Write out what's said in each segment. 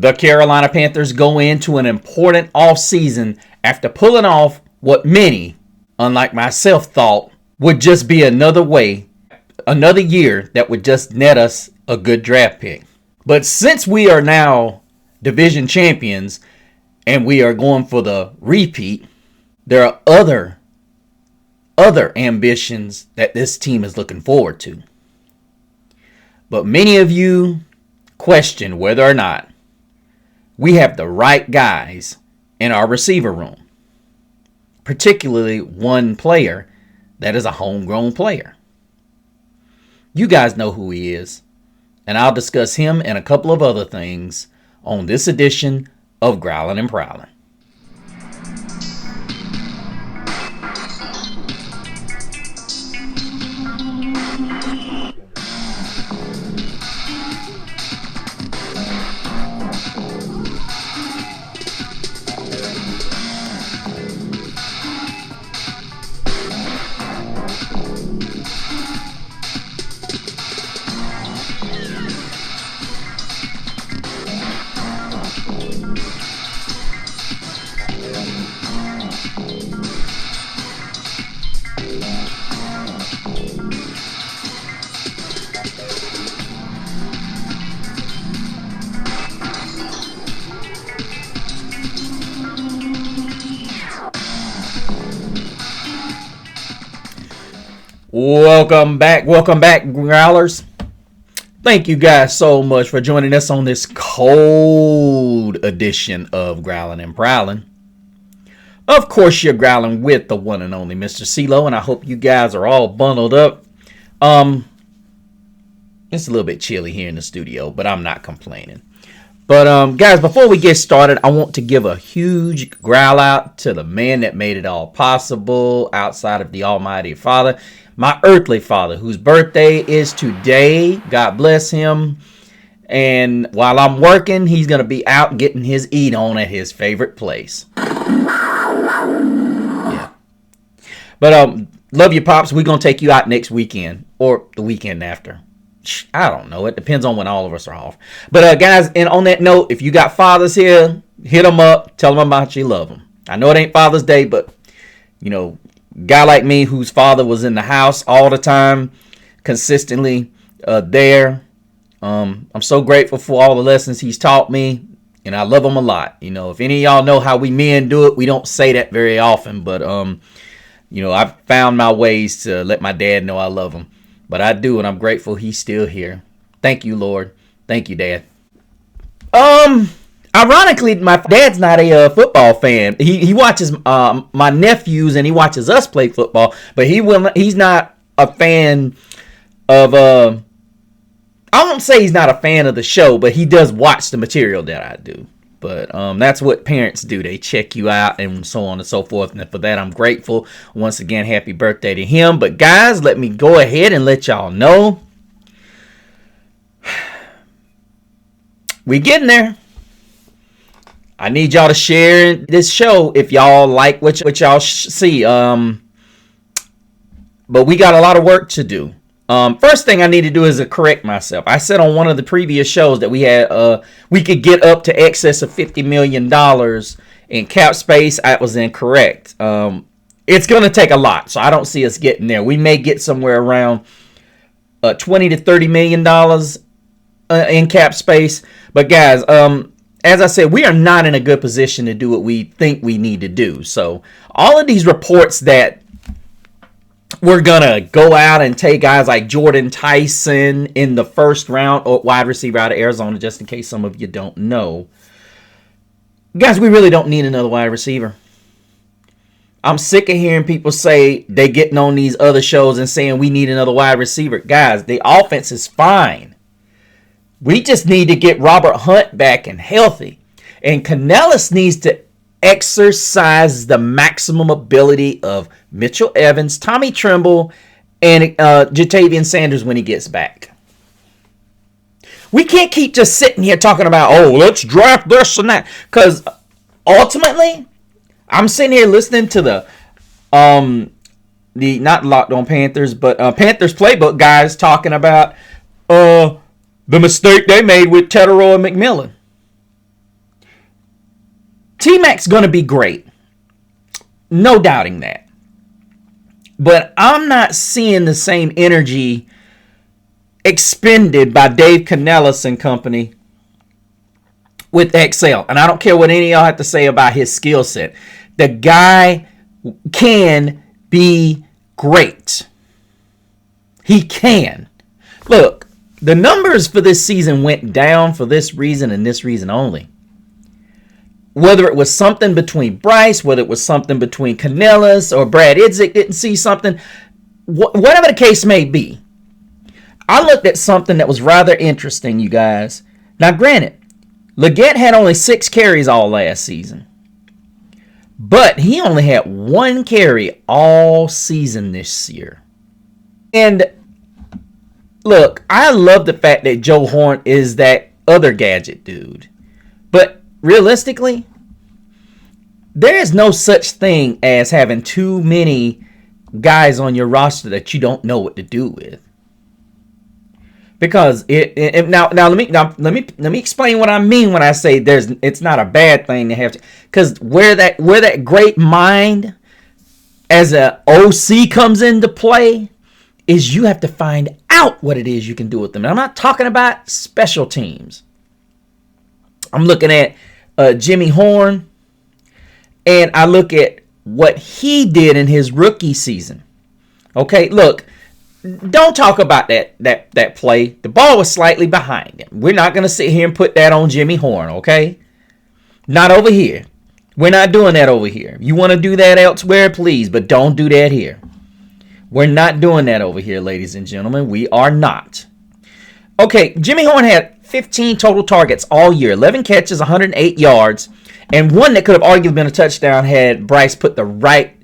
The Carolina Panthers go into an important offseason after pulling off what many, unlike myself, thought would just be another year that would just net us a good draft pick. But since we are now division champions and we are going for the repeat, there are other ambitions that this team is looking forward to. But many of you question whether or not we have the right guys in our receiver room, particularly one player that is a homegrown player. You guys know who he is, and I'll discuss him and a couple of other things on this edition of Growlin' and Prowlin'. Welcome back, Growlers. Thank you guys so much for joining us on this cold edition of Growlin' and Prowlin'. Of course, you're growling with the one and only Mr. CeeLo, and I hope you guys are all bundled up. It's a little bit chilly here in the studio, but I'm not complaining. But guys, before we get started, I want to give a huge growl out to the man that made it all possible outside of the Almighty Father, my earthly father, whose birthday is today. God bless him. And while I'm working, he's going to be out getting his eat on at his favorite place. Yeah. But love you, Pops. We're going to take you out next weekend or the weekend after. I don't know. It depends on when all of us are off. But guys, and on that note, if you got fathers here, hit them up. Tell them about you love them. I know it ain't Father's Day, but, you know, guy like me whose father was in the house all the time, consistently there. I'm so grateful for all the lessons he's taught me, and I love him a lot. You know, if any of y'all know how we men do it, we don't say that very often, but you know, I've found my ways to let my dad know I love him. But I do, and I'm grateful he's still here. Thank you, Lord. Thank you, Dad. Ironically, my dad's not a football fan. He watches my nephews and he watches us play football, but he's not a fan of I won't say he's not a fan of the show, but he does watch the material that I do. But that's what parents do. They check you out and so on and so forth. And for that, I'm grateful. Once again, happy birthday to him. But guys, let me go ahead and let y'all know. We getting there. I need y'all to share this show if y'all like what y'all see. But we got a lot of work to do. First thing I need to do is correct myself. I said on one of the previous shows that we had, we could get up to excess of $50 million in cap space. I was incorrect. It's going to take a lot, so I don't see us getting there. We may get somewhere around $20 to $30 million in cap space. But guys, as I said, we are not in a good position to do what we think we need to do. So all of these reports that we're going to go out and take guys like Jordan Tyson in the first round, or wide receiver out of Arizona, just in case some of you don't know. Guys, we really don't need another wide receiver. I'm sick of hearing people say they getting on these other shows and saying we need another wide receiver. Guys, the offense is fine. We just need to get Robert Hunt back and healthy. And Canellis needs to exercise the maximum ability of Mitchell Evans, Tommy Tremble, and Jatavian Sanders when he gets back. We can't keep just sitting here talking about, oh, let's draft this and that. Because ultimately, I'm sitting here listening to the not Locked On Panthers, but Panthers Playbook guys talking about the mistake they made with Tetero and McMillan. T-Mac's going to be great. No doubting that. But I'm not seeing the same energy expended by Dave Canellis and company with XL. And I don't care what any of y'all have to say about his skill set. The guy can be great. He can. Look, the numbers for this season went down for this reason and this reason only. Whether it was something between Bryce, whether it was something between Canellis or Brad Idzik didn't see something, whatever the case may be, I looked at something that was rather interesting, you guys. Now, granted, Leggett had only 6 carries all last season. But he only had 1 carry all season this year. And look, I love the fact that Joe Horn is that other gadget dude. But realistically, there is no such thing as having too many guys on your roster that you don't know what to do with. Because now let me explain what I mean when I say it's not a bad thing to have to, because where that great mind as a OC comes into play is you have to find out what it is you can do with them. And I'm not talking about special teams. I'm looking at Jimmy Horn, and I look at what he did in his rookie season. Okay, look. Don't talk about that play. The ball was slightly behind him. We're not going to sit here and put that on Jimmy Horn, okay? Not over here. We're not doing that over here. You want to do that elsewhere, please, but don't do that here. We're not doing that over here, ladies and gentlemen. We are not. Okay, Jimmy Horn had 15 total targets all year, 11 catches, 108 yards, and one that could have arguably been a touchdown had Bryce put the right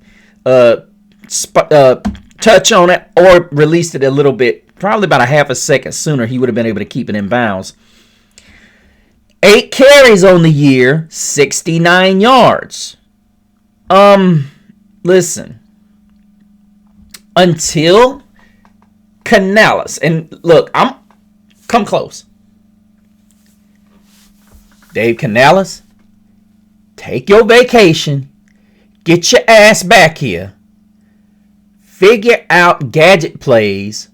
touch on it or released it a little bit, probably about a half a second sooner. He would have been able to keep it in bounds. 8 carries on the year, 69 yards. Listen, until Canellis, and look, come close. Dave Canellis, take your vacation, get your ass back here. Figure out gadget plays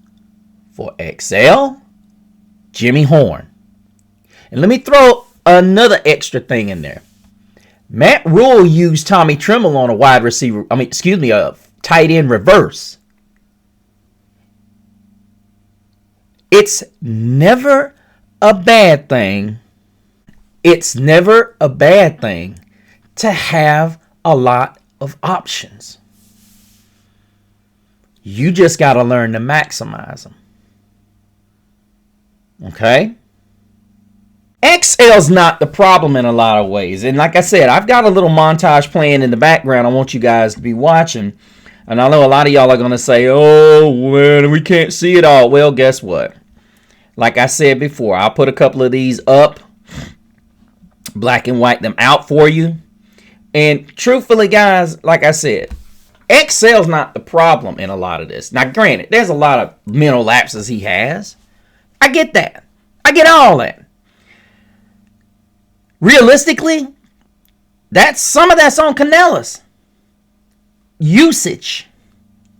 for XL, Jimmy Horn. And let me throw another extra thing in there. Matt Rule used Tommy Tremble on a tight end reverse. It's never a bad thing. It's never a bad thing to have a lot of options. You just got to learn to maximize them. Okay? XL's not the problem in a lot of ways. And like I said, I've got a little montage playing in the background I want you guys to be watching. And I know a lot of y'all are going to say, oh, well, we can't see it all. Well, guess what? Like I said before, I'll put a couple of these up, black and white them out for you. And truthfully, guys, like I said, XL's not the problem in a lot of this. Now, granted, there's a lot of mental lapses he has. I get that. I get all that. Realistically, some of that's on Canellis. Usage,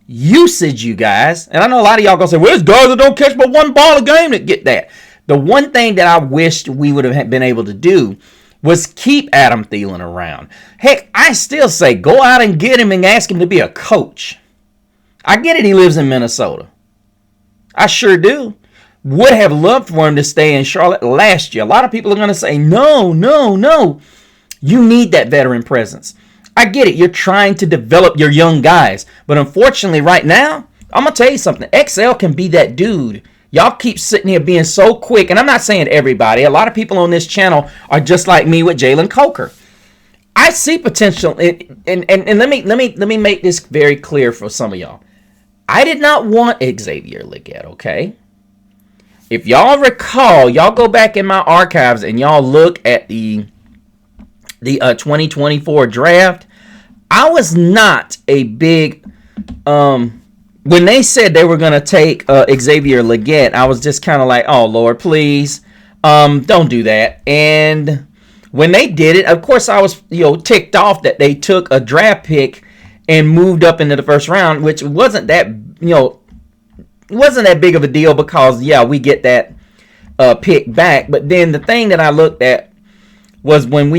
you guys. And I know a lot of y'all gonna say, well, there's guys that don't catch but one ball a game that get that. The one thing that I wished we would have been able to do was keep Adam Thielen around. Heck, I still say go out and get him and ask him to be a coach. I get it, he lives in Minnesota. I sure do. Would have loved for him to stay in Charlotte last year. A lot of people are going to say, no. You need that veteran presence. I get it. You're trying to develop your young guys. But unfortunately, right now, I'm going to tell you something. XL can be that dude. Y'all keep sitting here being so quick. And I'm not saying everybody. A lot of people on this channel are just like me with Jalen Coker. I see potential. And let me make this very clear for some of y'all. I did not want Xavier Legette, okay? If y'all recall, y'all go back in my archives and y'all look at the 2024 draft. I was not a big when they said they were going to take Xavier Legette, I was just kind of like, oh, Lord, please, don't do that. And when they did it, of course, I was ticked off that they took a draft pick and moved up into the first round, which wasn't that big of a deal because we get that pick back. But then the thing that I looked at was when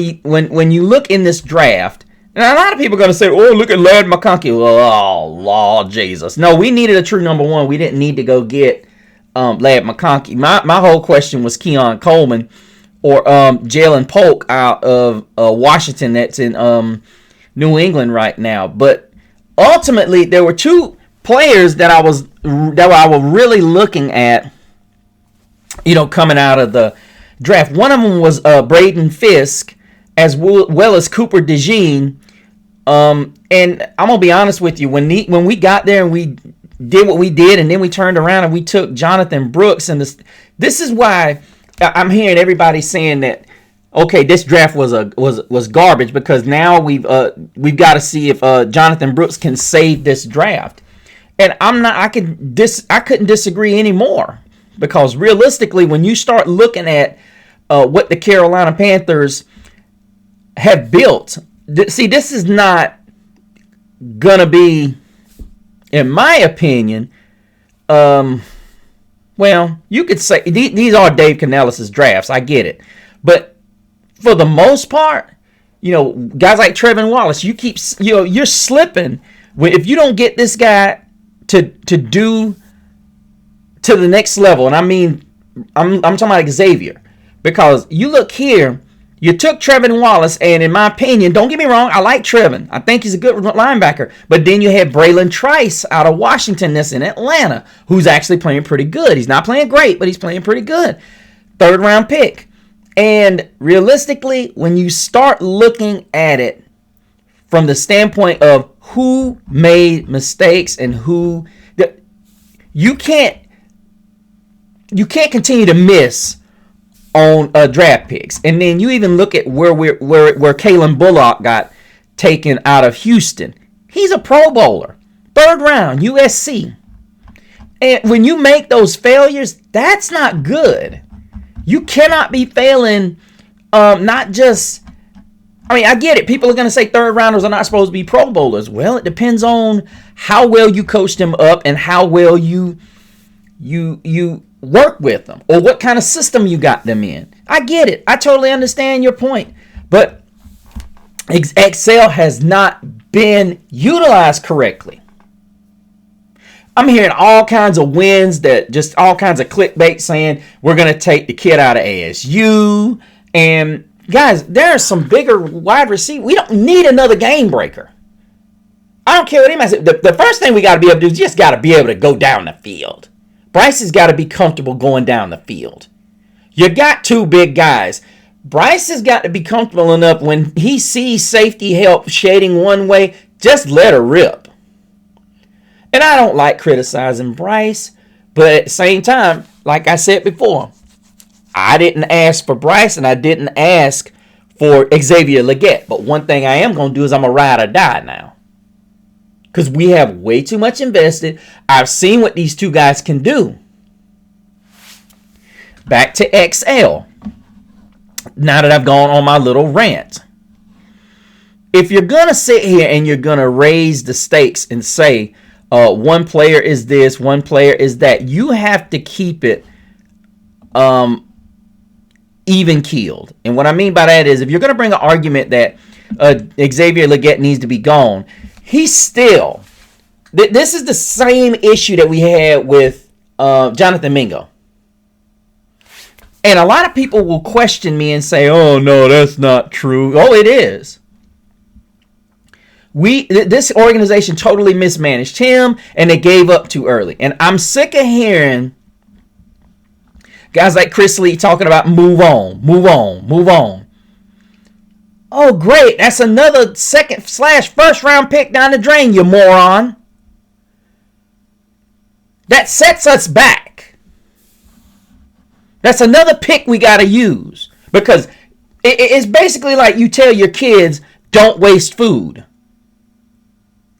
you look in this draft, and a lot of people are going to say, oh, look at Ladd McConkey. Oh, Lord Jesus. No, we needed a true number one. We didn't need to go get Ladd McConkey. My whole question was Keon Coleman or Jalen Polk out of Washington that's in New England right now. But ultimately, there were two players that I was really looking at, coming out of the draft. One of them was Braden Fisk, as well as Cooper DeJean. And I'm gonna be honest with you, when we got there and we did what we did, and then we turned around and we took Jonathan Brooks, and this is why I'm hearing everybody saying that, okay, this draft was garbage, because now we've got to see if Jonathan Brooks can save this draft. And I couldn't disagree anymore, because realistically, when you start looking at what the Carolina Panthers have built, this is not gonna be, in my opinion, well, you could say these are Dave Canellis' drafts. I get it, but for the most part, guys like Trevin Wallace, you're slipping if you don't get this guy to do to the next level. And I mean, I'm talking about Xavier, because you look here. You took Trevin Wallace, and in my opinion, don't get me wrong, I like Trevin. I think he's a good linebacker. But then you have Braylon Trice out of Washington that's in Atlanta, who's actually playing pretty good. He's not playing great, but he's playing pretty good. 3rd round pick. And realistically, when you start looking at it from the standpoint of who made mistakes and you can't continue to miss on draft picks. And then you even look at where Kalen Bullock got taken out of Houston. He's a Pro Bowler, 3rd round, USC. And when you make those failures, that's not good. You cannot be failing. Not just, I mean, I get it. People are going to say 3rd rounders are not supposed to be Pro Bowlers. Well, it depends on how well you coach them up and how well you work with them, or what kind of system you got them in. I get it. I totally understand your point. But Excel has not been utilized correctly. I'm hearing all kinds of wins, that just all kinds of clickbait saying we're going to take the kid out of ASU. And guys, there are some bigger wide receivers. We don't need another game breaker. I don't care what anybody says. The first thing we got to be able to do is just got to be able to go down the field. Bryce has got to be comfortable going down the field. You got two big guys. Bryce has got to be comfortable enough when he sees safety help shading one way, just let her rip. And I don't like criticizing Bryce, but at the same time, like I said before, I didn't ask for Bryce and I didn't ask for Xavier Legette. But one thing I am going to do is I'm going to ride or die now. Because we have way too much invested. I've seen what these two guys can do. Back to XL. Now that I've gone on my little rant. If you're going to sit here and you're going to raise the stakes and say, one player is this, one player is that, you have to keep it even keeled. And what I mean by that is, if you're going to bring an argument that Xavier Legette needs to be gone, he's still, this is the same issue that we had with Jonathan Mingo. And a lot of people will question me and say, oh, no, that's not true. Oh, it is. This organization totally mismanaged him, and they gave up too early. And I'm sick of hearing guys like Chris Lee talking about move on, move on, move on. Oh, great. That's another 2nd/1st round pick down the drain, you moron. That sets us back. That's another pick we got to use. Because it's basically like you tell your kids, don't waste food.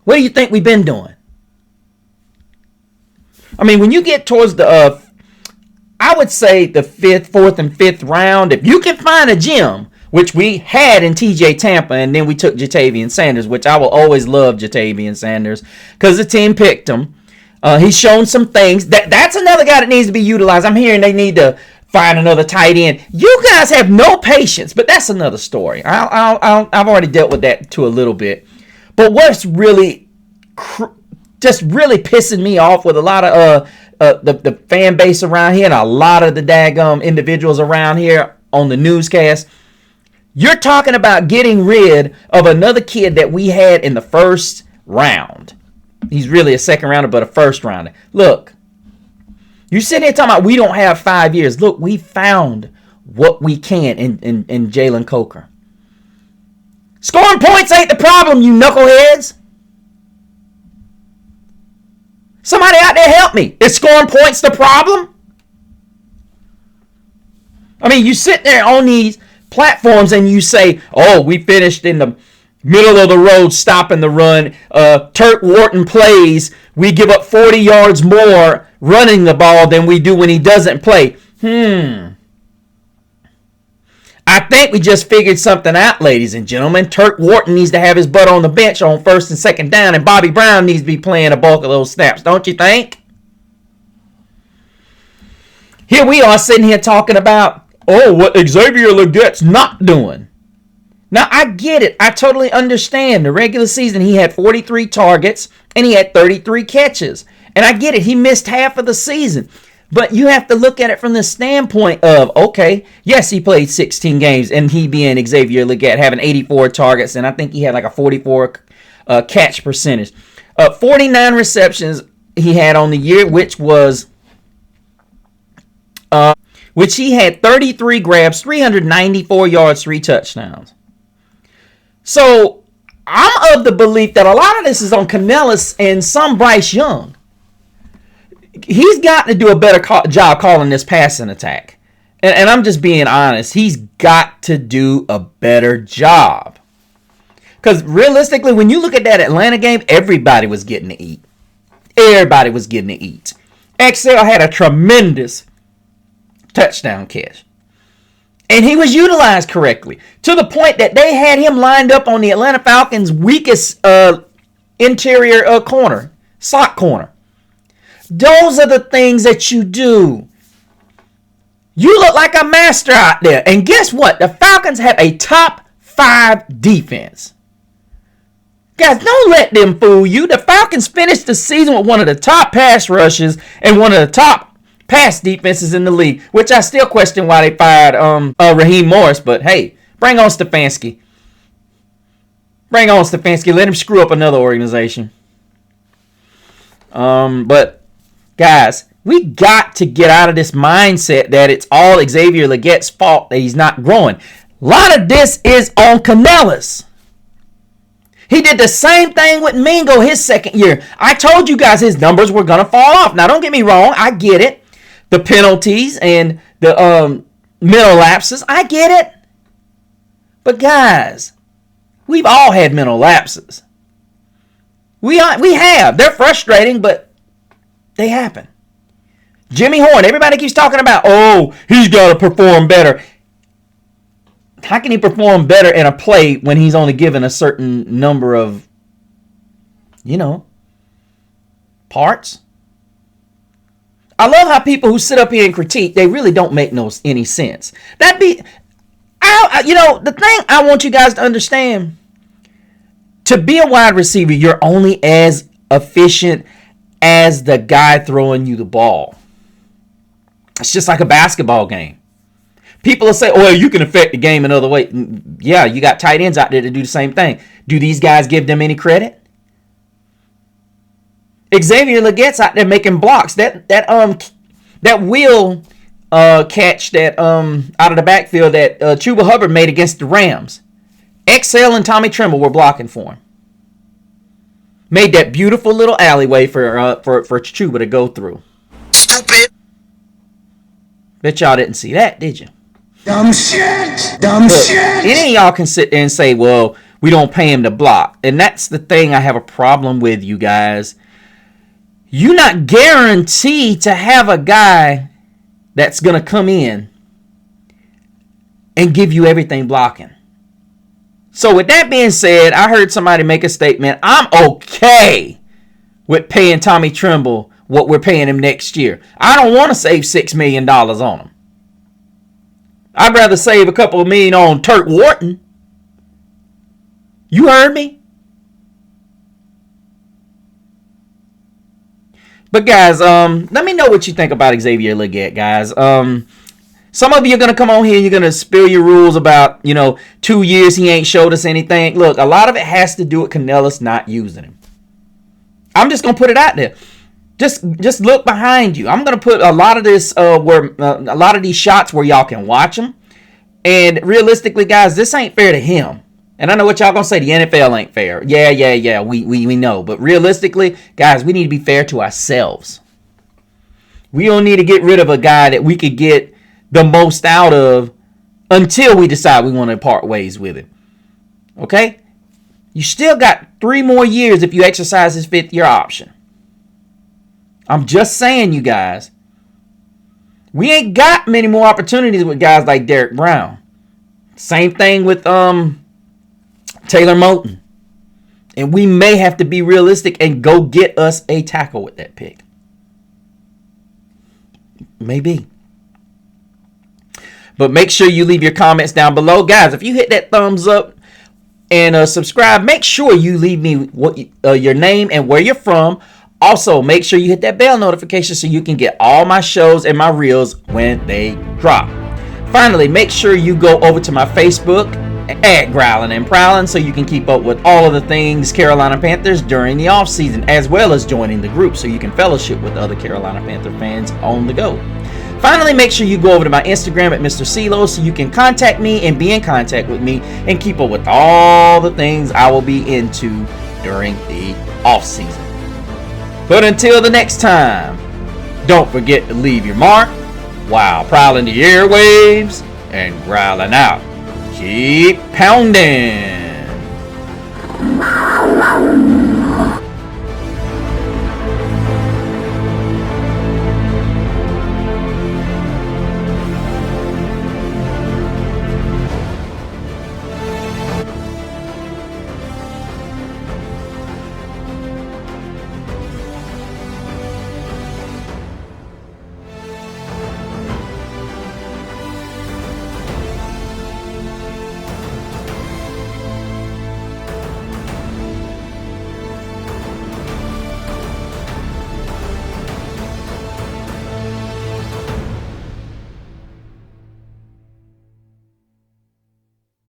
What do you think we've been doing? I mean, when you get towards I would say the 4th and 5th round, if you can find a gym which we had in TJ Tampa, and then we took Ja'Tavion Sanders, which I will always love Ja'Tavion Sanders because the team picked him. He's shown some things. That's another guy that needs to be utilized. I'm hearing they need to find another tight end. You guys have no patience, but that's another story. I've already dealt with that to a little bit. But what's really just really pissing me off with a lot of the fan base around here and a lot of the daggum individuals around here on the newscast, you're talking about getting rid of another kid that we had in the first round. He's really a second rounder, but a first rounder. Look, you're sitting here talking about we don't have 5 years. Look, we found what we can in Jalen Coker. Scoring points ain't the problem, you knuckleheads. Somebody out there help me. Is scoring points the problem? I mean, you sit there on these platforms and you say, oh, we finished in the middle of the road stopping the run. Turk Wharton plays. We give up 40 yards more running the ball than we do when he doesn't play. I think we just figured something out, ladies and gentlemen. Turk Wharton needs to have his butt on the bench on first and second down, and Bobby Brown needs to be playing a bulk of those snaps, don't you think? Here we are sitting here talking about, oh, what Xavier Legette's not doing. Now, I get it. I totally understand. The regular season, he had 43 targets, and he had 33 catches. And I get it. He missed half of the season. But you have to look at it from the standpoint of, okay, yes, he played 16 games, and he being Xavier Legette, having 84 targets, and I think he had like a 44 catch percentage. 49 receptions he had on the year, which he had 33 grabs, 394 yards, 3 touchdowns. So I'm of the belief that a lot of this is on Canellis and some Bryce Young. He's got to do a better job calling this passing attack. And I'm just being honest. He's got to do a better job. Because realistically, when you look at that Atlanta game, everybody was getting to eat. Everybody was getting to eat. XL had a tremendous touchdown catch. And he was utilized correctly. To the point that they had him lined up on the Atlanta Falcons' weakest interior corner. Slot corner. Those are the things that you do. You look like a master out there. And guess what? The Falcons have a top 5 defense. Guys, don't let them fool you. The Falcons finished the season with one of the top pass rushes and one of the top pass defenses in the league, which I still question why they fired Raheem Morris. But hey, bring on Stefanski. Bring on Stefanski. Let him screw up another organization. But guys, we got to get out of this mindset that it's all Xavier Legette's fault that he's not growing. A lot of this is on Canellis. He did the same thing with Mingo his second year. I told you guys his numbers were going to fall off. Now, don't get me wrong. I get it. The penalties and the mental lapses. I get it. But guys, we've all had mental lapses. We have. They're frustrating, but they happen. Jimmy Horn, everybody keeps talking about, oh, he's got to perform better. How can he perform better in a play when he's only given a certain number of, parts? I love how people who sit up here and critique, they really don't make any sense. The thing I want you guys to understand, to be a wide receiver, you're only as efficient as the guy throwing you the ball. It's just like a basketball game. People will say, oh, you can affect the game another way. Yeah, you got tight ends out there to do the same thing. Do these guys give them any credit? Xavier Legette's out there making blocks. That wheel catch that out of the backfield that Chuba Hubbard made against the Rams. XL and Tommy Tremble were blocking for him. Made that beautiful little alleyway for Chuba to go through. Stupid. Bet y'all didn't see that, did you? Dumb shit. Dumb shit. Any of y'all can sit there and say, well, we don't pay him to block. And that's the thing I have a problem with, you guys. You're not guaranteed to have a guy that's going to come in and give you everything blocking. So with that being said, I heard somebody make a statement. I'm okay with paying Tommy Tremble what we're paying him next year. I don't want to save $6 million on him. I'd rather save a couple of million on Turk Wharton. You heard me? But guys, let me know what you think about Xavier Legette, guys. Some of you are going to come on here and you're going to spill your rules about, 2 years he ain't showed us anything. Look, a lot of it has to do with Canellis not using him. I'm just going to put it out there. Just look behind you. I'm going to put a lot of this a lot of these shots where y'all can watch them. And realistically, guys, this ain't fair to him. And I know what y'all going to say. The NFL ain't fair. Yeah. We know. But realistically, guys, we need to be fair to ourselves. We don't need to get rid of a guy that we could get the most out of until we decide we want to part ways with him. Okay? You still got 3 more years if you exercise his 5th year option. I'm just saying, you guys. We ain't got many more opportunities with guys like Derek Brown. Same thing with Taylor Moton. And we may have to be realistic and go get us a tackle with that pick. Maybe. But make sure you leave your comments down below. Guys, if you hit that thumbs up and subscribe, make sure you leave me your name and where you're from. Also, make sure you hit that bell notification so you can get all my shows and my reels when they drop. Finally, make sure you go over to my Facebook at Growlin' and Prowlin' so you can keep up with all of the things Carolina Panthers during the offseason, as well as joining the group so you can fellowship with other Carolina Panther fans on the go. Finally, make sure you go over to my Instagram at Mr. CeeLo so you can contact me and be in contact with me and keep up with all the things I will be into during the offseason. But until the next time, don't forget to leave your mark while prowling the airwaves and growling out. Keep pounding.